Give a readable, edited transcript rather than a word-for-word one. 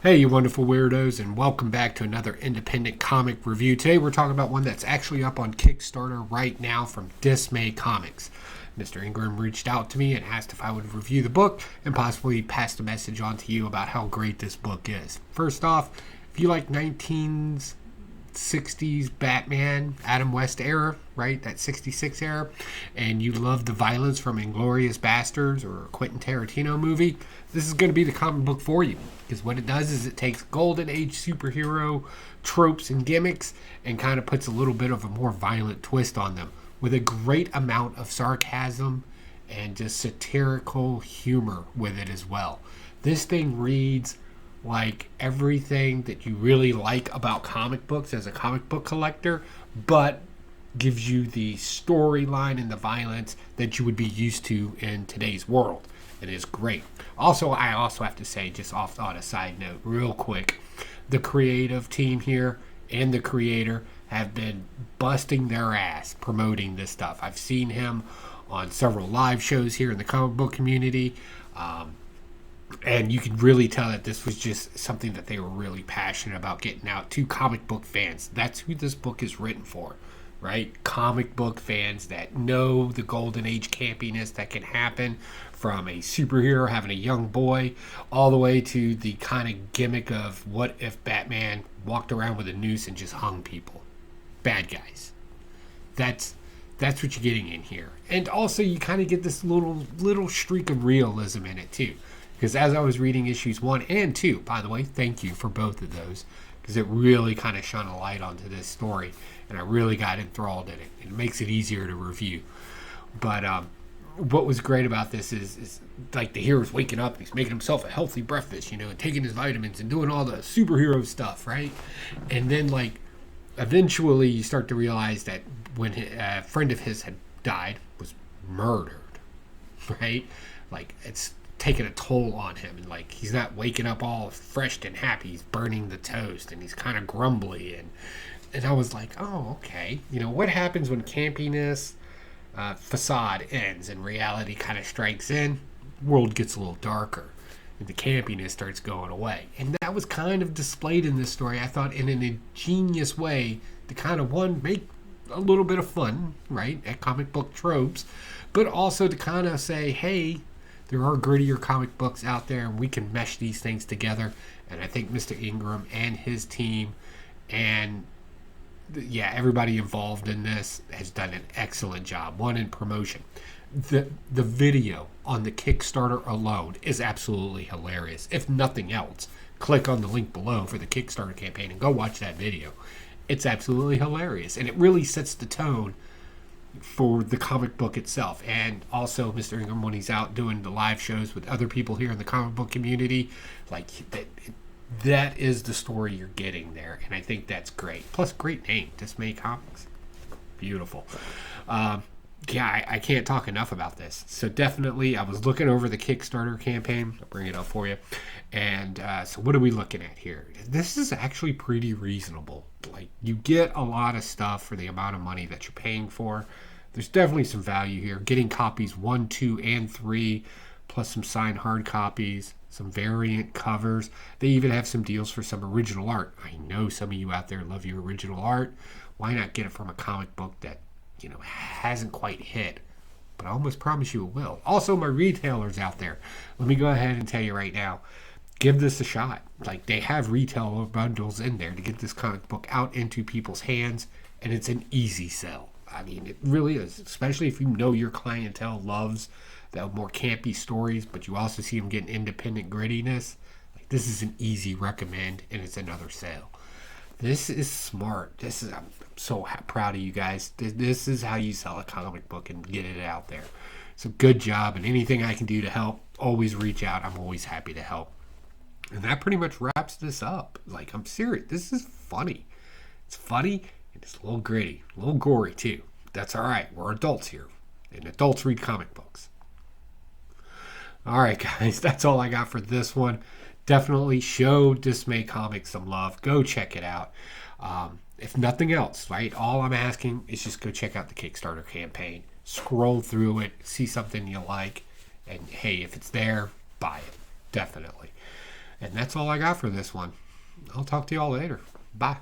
Hey, you wonderful weirdos, and welcome back to another independent comic review. Today we're talking about one that's actually up on Kickstarter right now from Dismay Comics. Mr. Ingram reached out to me and asked if I would review the book and possibly pass the message on to you about how great this book is. First off, if you like 1960s Batman, Adam West era, right, that 66 era, and you love the violence from Inglourious Basterds or a Quentin Tarantino movie, this is going to be the comic book for you. Because what it does is it takes golden age superhero tropes and gimmicks and kind of puts a little bit of a more violent twist on them with a great amount of sarcasm and just satirical humor with it as well. This thing reads like everything that you really like about comic books as a comic book collector, but gives you the storyline and the violence that you would be used to in today's world. It is great. Also, I have to say, just off on a side note, real quick, the creative team here and the creator have been busting their ass promoting this stuff. I've seen him on several live shows here in the comic book community, and you can really tell that this was just something that they were really passionate about getting out to comic book fans. That's who this book is written for, right? Comic book fans that know the golden age campiness that can happen from a superhero having a young boy all the way to the kind of gimmick of what if Batman walked around with a noose and just hung people. Bad guys. That's what you're getting in here. And also you kind of get this little streak of realism in it too. Because as I was reading issues 1 and 2, by the way, thank you for both of those, because it really kind of shone a light onto this story, and I really got enthralled in it. It makes it easier to review. But what was great about this is like the hero's waking up and he's making himself a healthy breakfast, and taking his vitamins and doing all the superhero stuff, right? And then like eventually you start to realize that when a friend of his had died, was murdered, right? Like it's taking a toll on him, and like he's not waking up all fresh and happy. He's burning the toast and he's kind of grumbly, and I was like, oh, okay, what happens when campiness facade ends and reality kind of strikes in? World gets a little darker and the campiness starts going away. And that was kind of displayed in this story, I thought, in an ingenious way to kind of make a little bit of fun, right, at comic book tropes, but also to kind of say, hey, there are grittier comic books out there and we can mesh these things together. And I think Mr. Ingram and his team and everybody involved in this has done an excellent job. One, in promotion. The video on the Kickstarter alone is absolutely hilarious. If nothing else, click on the link below for the Kickstarter campaign and go watch that video. It's absolutely hilarious, and it really sets the tone for the comic book itself. And also Mr. Ingram, when he's out doing the live shows with other people here in the comic book community, like that is the story you're getting there, and I think that's great. Plus, great name, Dismay Comics. Beautiful. I can't talk enough about this. So definitely, I was looking over the Kickstarter campaign. I'll bring it up for you. And so what are we looking at here? This is actually pretty reasonable. Like, you get a lot of stuff for the amount of money that you're paying for. There's definitely some value here. Getting copies 1, 2, and 3, plus some signed hard copies, some variant covers. They even have some deals for some original art. I know some of you out there love your original art. Why not get it from a comic book that, hasn't quite hit? But I almost promise you it will. Also, my retailers out there, let me go ahead and tell you right now, give this a shot. Like, they have retail bundles in there to get this comic book out into people's hands, and it's an easy sell. I mean, it really is, especially if you know your clientele loves the more campy stories, but you also see them getting independent grittiness. Like, this is an easy recommend, and it's another sale. This is smart. I'm so proud of you guys. This is how you sell a comic book and get it out there. So good job, and anything I can do to help, always reach out. I'm always happy to help. And that pretty much wraps this up. Like, I'm serious. This is funny. It's funny, and it's a little gritty, a little gory too. That's all right. We're adults here, and adults read comic books. All right, guys, that's all I got for this one. Definitely show Dismay Comics some love. Go check it out. If nothing else, right, all I'm asking is just go check out the Kickstarter campaign. Scroll through it, see something you like, and hey, if it's there, buy it. Definitely. And that's all I got for this one. I'll talk to y'all later. Bye.